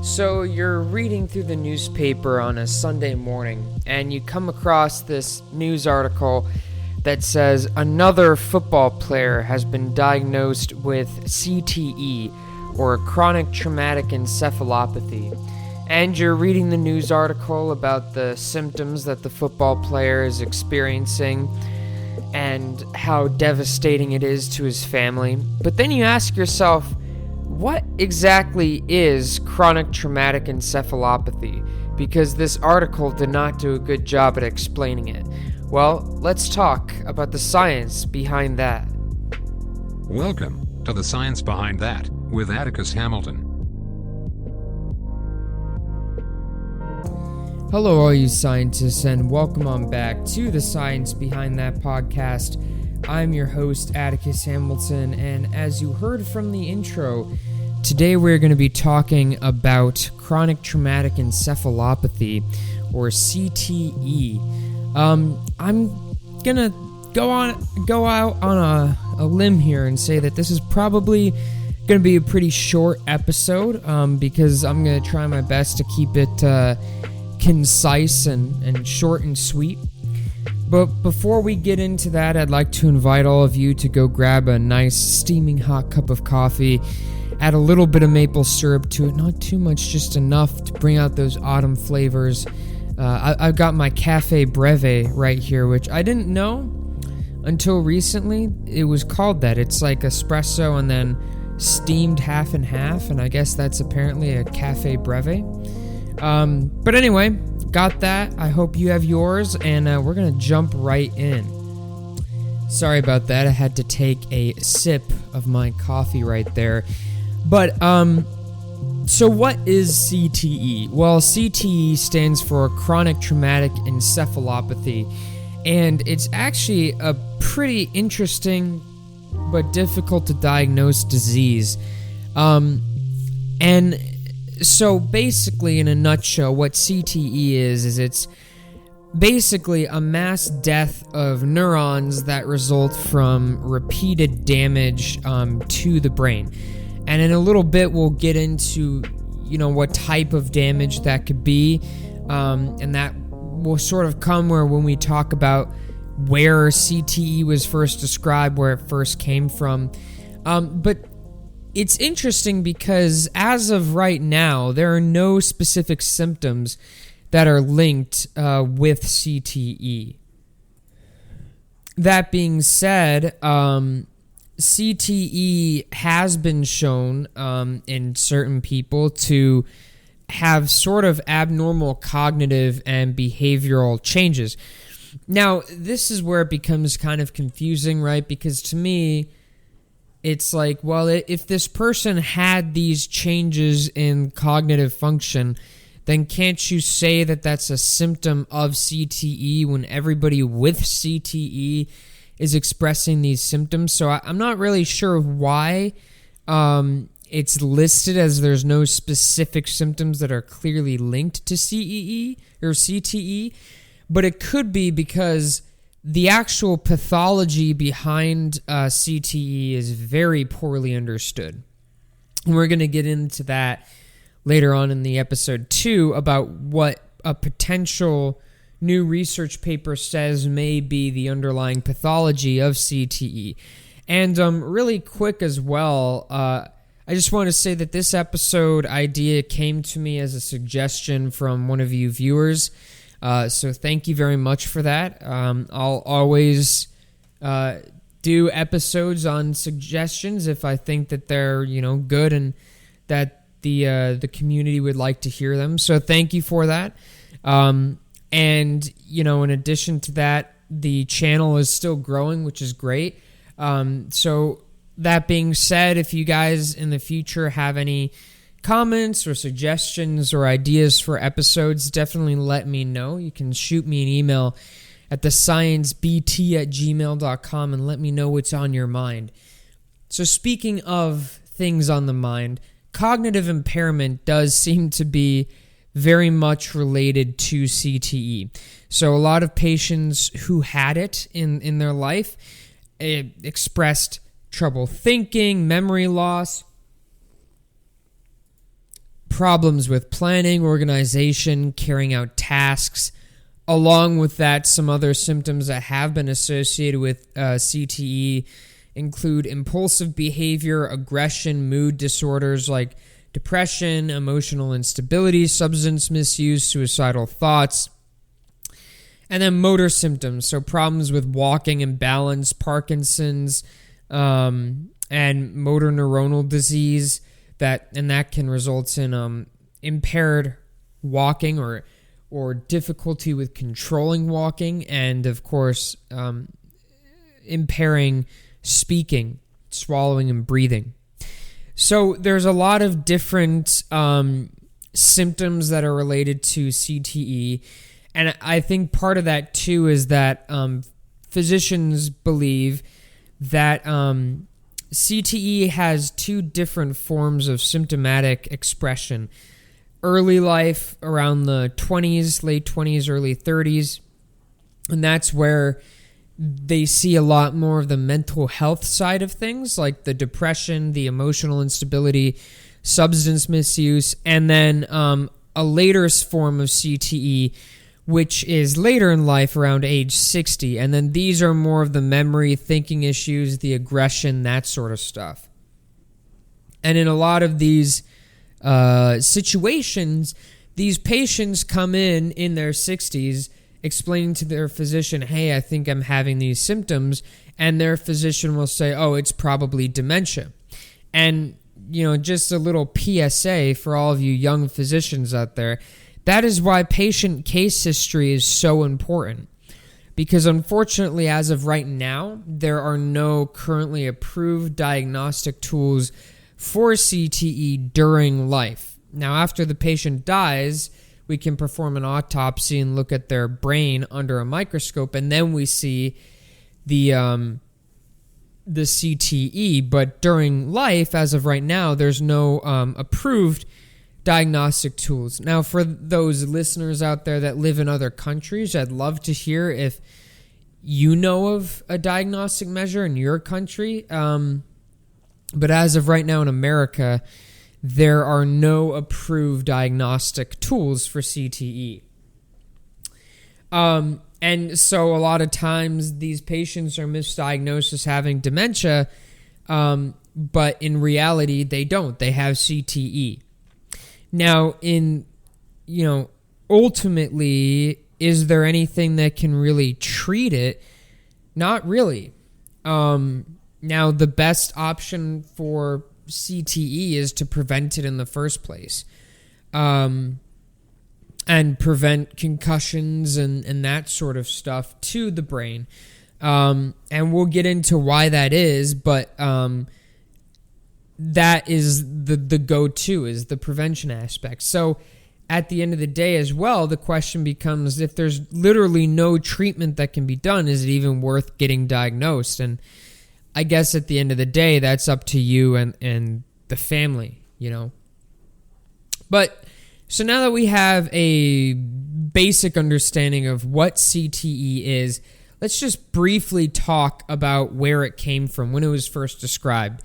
So you're reading through the newspaper on a Sunday morning, and you come across this news article that says another football player has been diagnosed with CTE, or chronic traumatic encephalopathy. And you're reading the news article about the symptoms that the football player is experiencing and how devastating it is to his family. But then you ask yourself, what exactly is chronic traumatic encephalopathy? Because this article did not do a good job at explaining it. Well, let's talk about the science behind that. Welcome to The Science Behind That with Atticus Hamilton. Hello, all you scientists, and welcome on back to The Science Behind That podcast. I'm your host, Atticus Hamilton, and as you heard from the intro, today we're going to be talking about chronic traumatic encephalopathy, or CTE. I'm going to go out on a limb here and say that this is probably going to be a pretty short episode, because I'm going to try my best to keep it concise and short and sweet. But before we get into that, I'd like to invite all of you to go grab a nice steaming hot cup of coffee, add a little bit of maple syrup to it, not too much, just enough to bring out those autumn flavors. I've got my Cafe Breve right here, which I didn't know until recently it was called that. It's like espresso and then steamed half and half, and I guess that's apparently a Cafe Breve. But anyway, got that. I hope you have yours, and we're going to jump right in. Sorry about that. I had to take a sip of my coffee right there. But, so what is CTE? Well, CTE stands for chronic traumatic encephalopathy, and it's actually a pretty interesting but difficult to diagnose disease. And so basically, in a nutshell, what CTE is it's basically a mass death of neurons that result from repeated damage to the brain. And in a little bit, we'll get into, what type of damage that could be, and that will sort of come when we talk about where CTE was first described, where it first came from. But it's interesting because as of right now, there are no specific symptoms that are linked with CTE. That being said, CTE has been shown in certain people to have sort of abnormal cognitive and behavioral changes. Now, this is where it becomes kind of confusing, right? Because to me, it's like, well, if this person had these changes in cognitive function, then can't you say that that's a symptom of CTE when everybody with CTE is expressing these symptoms? So I'm not really sure why it's listed as there's no specific symptoms that are clearly linked to CEE or CTE, but it could be because the actual pathology behind CTE is very poorly understood. And we're going to get into that later on in the episode too, about what a potential new research paper says may be the underlying pathology of CTE. And really quick as well, I just want to say that this episode idea came to me as a suggestion from one of you viewers. So thank you very much for that. I'll always do episodes on suggestions if I think that they're good and that the community would like to hear them. So thank you for that. And in addition to that, the channel is still growing, which is great. So that being said, if you guys in the future have any comments or suggestions or ideas for episodes, definitely let me know. You can shoot me an email at thesciencebt@gmail.com and let me know what's on your mind. So speaking of things on the mind, cognitive impairment does seem to be very much related to CTE. So a lot of patients who had it in their life expressed trouble thinking, memory loss, problems with planning, organization, carrying out tasks. Along with that, some other symptoms that have been associated with CTE include impulsive behavior, aggression, mood disorders like depression, emotional instability, substance misuse, suicidal thoughts, and then motor symptoms, so problems with walking and balance, Parkinson's, and motor neuronal disease, that can result in impaired walking or difficulty with controlling walking, and of course impairing speaking, swallowing, and breathing. So there's a lot of different symptoms that are related to CTE, and I think part of that too is that physicians believe that CTE has two different forms of symptomatic expression. Early life, around the 20s, late 20s, early 30s, and that's where they see a lot more of the mental health side of things, like the depression, the emotional instability, substance misuse, and then a later form of CTE, which is later in life, around age 60. And then these are more of the memory, thinking issues, the aggression, that sort of stuff. And in a lot of these situations, these patients come in their 60s explaining to their physician, hey, I think I'm having these symptoms, and their physician will say, oh, it's probably dementia. And, just a little PSA for all of you young physicians out there, that is why patient case history is so important. Because unfortunately, as of right now, there are no currently approved diagnostic tools for CTE during life. Now, after the patient dies, we can perform an autopsy and look at their brain under a microscope, and then we see the CTE. But during life, as of right now, there's no approved diagnostic tools. Now, for those listeners out there that live in other countries, I'd love to hear if you know of a diagnostic measure in your country. But as of right now in America, there are no approved diagnostic tools for CTE. And so a lot of times these patients are misdiagnosed as having dementia, but in reality they don't. They have CTE. Now, ultimately, is there anything that can really treat it? Not really. Now, the best option for CTE is to prevent it in the first place, and prevent concussions and that sort of stuff to the brain. And we'll get into why that is, but that is the go-to, is the prevention aspect. So at the end of the day as well, the question becomes, if there's literally no treatment that can be done, is it even worth getting diagnosed? And I guess at the end of the day, that's up to you and the family, But so now that we have a basic understanding of what CTE is, let's just briefly talk about where it came from, when it was first described.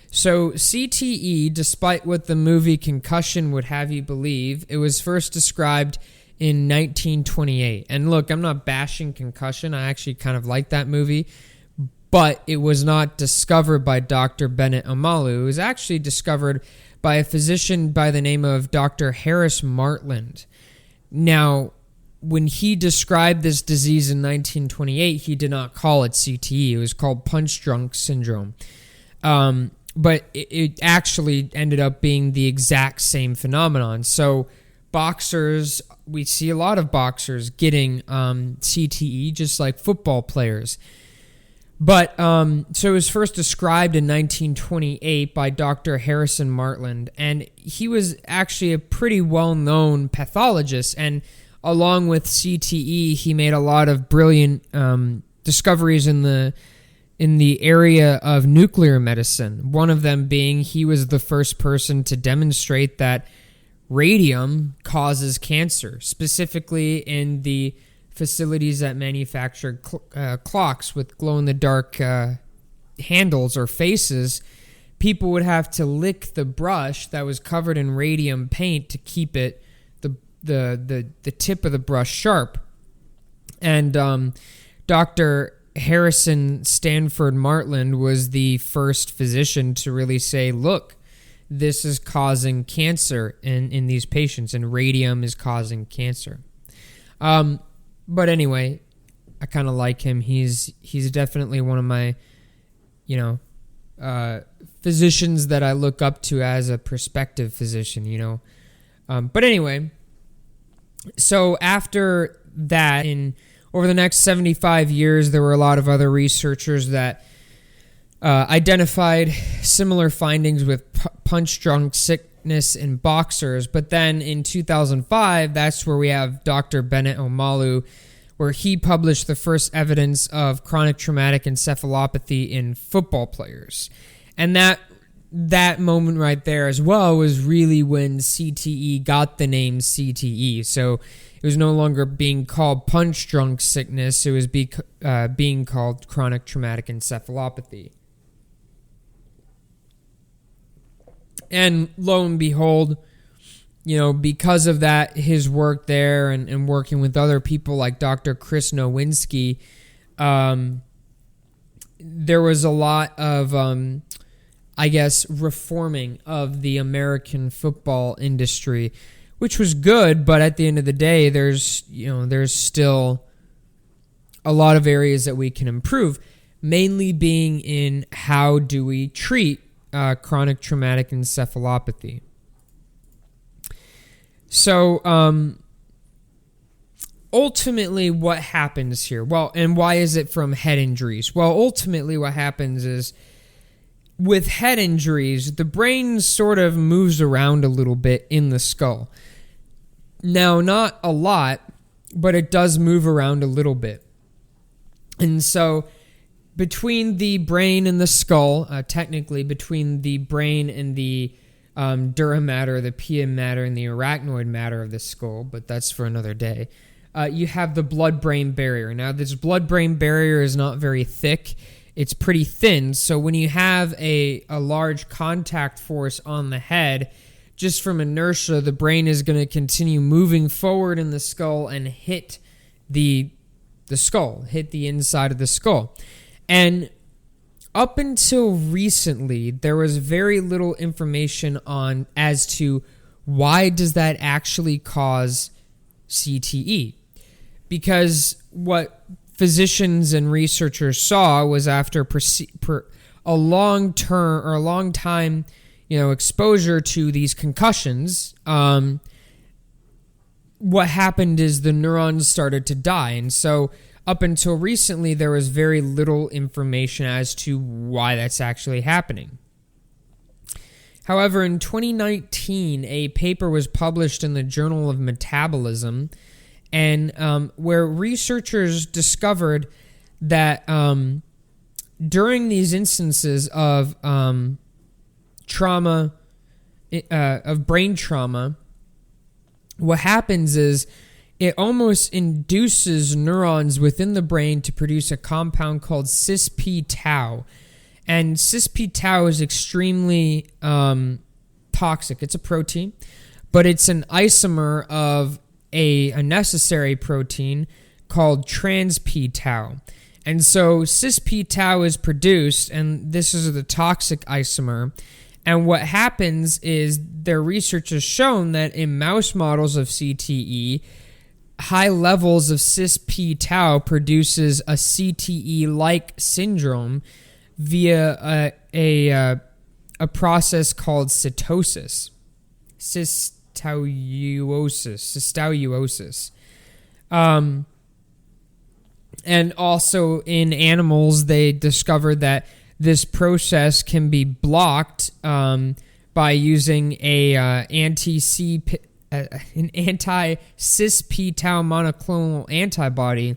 So CTE, despite what the movie Concussion would have you believe, it was first described in 1928. And look, I'm not bashing Concussion. I actually kind of like that movie. But it was not discovered by Dr. Bennett Omalu. It was actually discovered by a physician by the name of Dr. Harris Martland. Now, when he described this disease in 1928, he did not call it CTE. It was called punch-drunk syndrome. But it actually ended up being the exact same phenomenon. So boxers, we see a lot of boxers getting CTE, just like football players. But so it was first described in 1928 by Dr. Harrison Martland, and he was actually a pretty well-known pathologist. And along with CTE, he made a lot of brilliant discoveries in the area of nuclear medicine. One of them being, he was the first person to demonstrate that radium causes cancer, specifically in the facilities that manufacture clocks with glow-in-the-dark handles or faces. people would have to lick the brush that was covered in radium paint to keep it the tip of the brush sharp. And Dr. Harrison Stanford Martland was the first physician to really say, look, this is causing cancer in these patients, and radium is causing cancer. But anyway, I kind of like him. He's definitely one of my, physicians that I look up to as a prospective physician, But anyway, so after that, over the next 75 years, there were a lot of other researchers that identified similar findings with punch-drunk sickness in boxers. But then in 2005, that's where we have Dr. Bennett Omalu, where he published the first evidence of chronic traumatic encephalopathy in football players. And that moment right there as well was really when CTE got the name CTE. So it was no longer being called punch-drunk sickness. It was being called chronic traumatic encephalopathy. And lo and behold, because of that, his work there and working with other people like Dr. Chris Nowinski, there was a lot of, reforming of the American football industry, which was good. But at the end of the day, there's still a lot of areas that we can improve, mainly being in how do we treat chronic traumatic encephalopathy. So, ultimately, what happens here? Well, and why is it from head injuries? Well, ultimately, what happens is with head injuries, the brain sort of moves around a little bit in the skull. Now, not a lot, but it does move around a little bit. And so, between the brain and the skull, technically between the brain and the dura mater, the pia mater, and the arachnoid mater of the skull, but that's for another day, you have the blood-brain barrier. Now, this blood-brain barrier is not very thick. It's pretty thin, so when you have a large contact force on the head, just from inertia, the brain is going to continue moving forward in the skull and hit the skull, hit the inside of the skull. And up until recently, there was very little information as to why does that actually cause CTE. Because what physicians and researchers saw was after a long time, exposure to these concussions, what happened is the neurons started to die. And so up until recently, there was very little information as to why that's actually happening. However, in 2019, a paper was published in the Journal of Metabolism, and where researchers discovered that during these instances of trauma, of brain trauma, what happens is it almost induces neurons within the brain to produce a compound called cis-p-tau. And cis-p-tau is extremely toxic. It's a protein, but it's an isomer of a necessary protein called trans-p-tau. And so cis-p-tau is produced, and this is the toxic isomer. And what happens is their research has shown that in mouse models of CTE, high levels of cis-p-tau produces a CTE-like syndrome via a process called cystosis. And also in animals, they discovered that this process can be blocked by using an anti-cis-p-tau monoclonal antibody,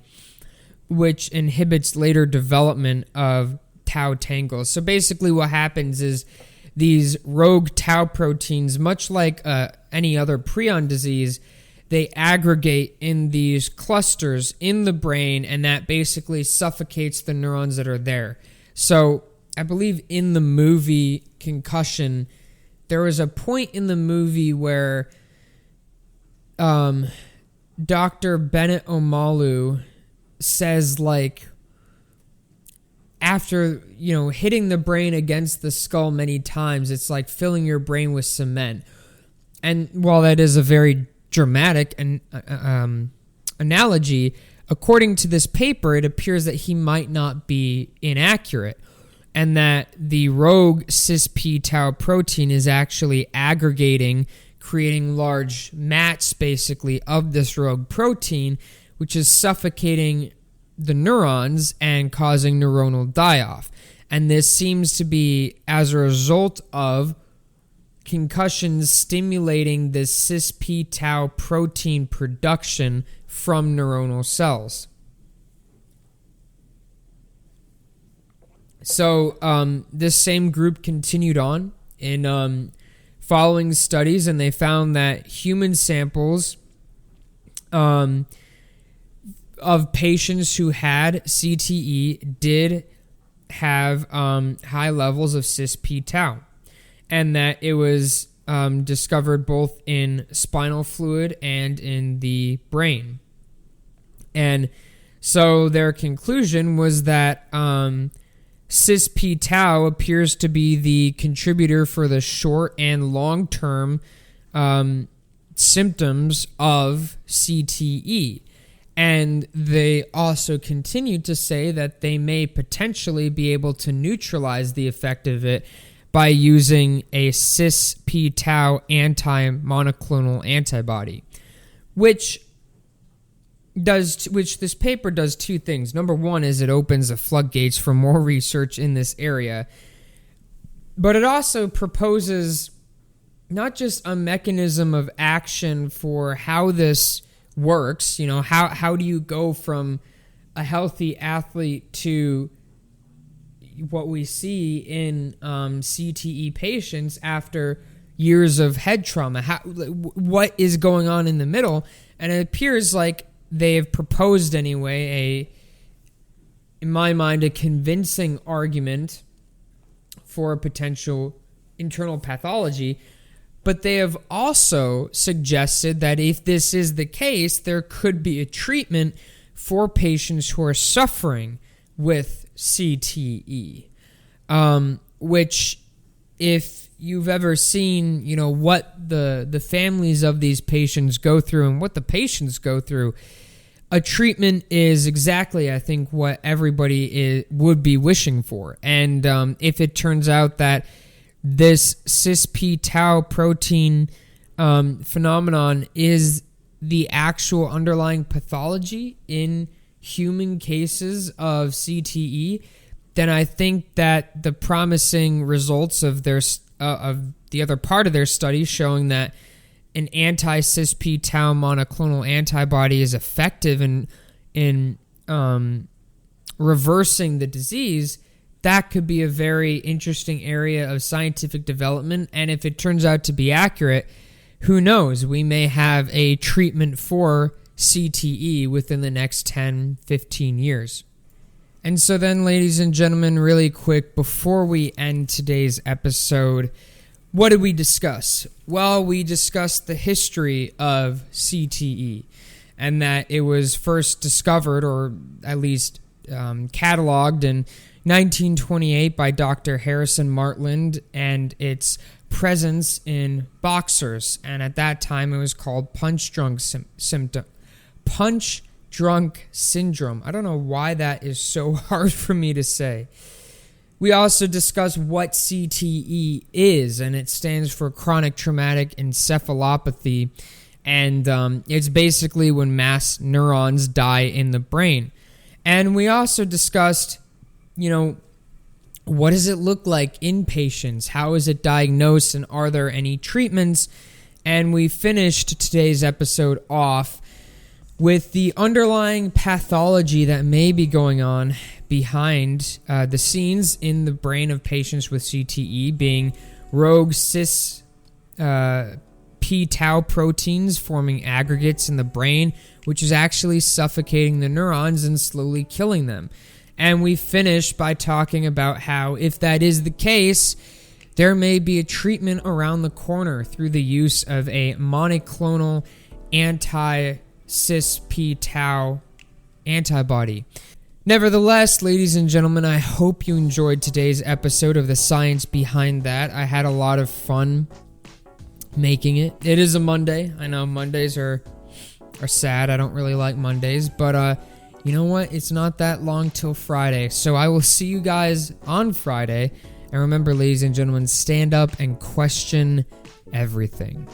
which inhibits later development of tau tangles. So basically what happens is these rogue tau proteins, much like any other prion disease, they aggregate in these clusters in the brain, and that basically suffocates the neurons that are there. So I believe in the movie Concussion, there was a point in the movie where Dr. Bennett Omalu says, like, after, hitting the brain against the skull many times, it's like filling your brain with cement. And while that is a very dramatic analogy, according to this paper, it appears that he might not be inaccurate, and that the rogue cis-p-tau protein is actually aggregating, creating large mats, basically, of this rogue protein, which is suffocating the neurons and causing neuronal die-off. And this seems to be as a result of concussions stimulating the cis-p-tau protein production from neuronal cells. So this same group continued on in following studies, and they found that human samples of patients who had CTE did have high levels of cis-p-tau, and that it was discovered both in spinal fluid and in the brain. And so their conclusion was that cis-p-tau appears to be the contributor for the short and long-term symptoms of CTE. And they also continued to say that they may potentially be able to neutralize the effect of it by using a cis-p-tau anti-monoclonal antibody, which this paper does two things. Number one is it opens the floodgates for more research in this area, but it also proposes not just a mechanism of action for how this works, how do you go from a healthy athlete to what we see in CTE patients after years of head trauma. What is going on in the middle? And it appears like they have proposed anyway, in my mind, a convincing argument for a potential internal pathology. But they have also suggested that if this is the case, there could be a treatment for patients who are suffering with CTE, which, if you've ever seen, what the families of these patients go through and what the patients go through, a treatment is exactly, I think, what everybody would be wishing for. And if it turns out that this cis-p-tau protein phenomenon is the actual underlying pathology in human cases of CTE, then I think that the promising results of their of the other part of their study showing that an anti-cis-p-tau monoclonal antibody is effective in reversing the disease, that could be a very interesting area of scientific development. And if it turns out to be accurate, who knows? We may have a treatment for CTE within the next 10, 15 years. And so then, ladies and gentlemen, really quick, before we end today's episode, what did we discuss? Well, we discussed the history of CTE and that it was first discovered, or at least cataloged, in 1928 by Dr. Harrison Martland, and its presence in boxers. And at that time, it was called punch-drunk syndrome. I don't know why that is so hard for me to say. We also discussed what CTE is, and it stands for chronic traumatic encephalopathy. And it's basically when mass neurons die in the brain. And we also discussed, what does it look like in patients? How is it diagnosed, and are there any treatments? And we finished today's episode off with the underlying pathology that may be going on behind the scenes in the brain of patients with CTE, being rogue cis-p-tau proteins forming aggregates in the brain, which is actually suffocating the neurons and slowly killing them. And we finish by talking about how, if that is the case, there may be a treatment around the corner through the use of a monoclonal anti-cis-p-tau antibody. Nevertheless, ladies and gentlemen, I hope you enjoyed today's episode of The Science Behind That. I had a lot of fun making it. It is a Monday. I know Mondays are sad. I don't really like Mondays, but you know what? It's not that long till Friday. So I will see you guys on Friday. And remember, ladies and gentlemen, stand up and question everything.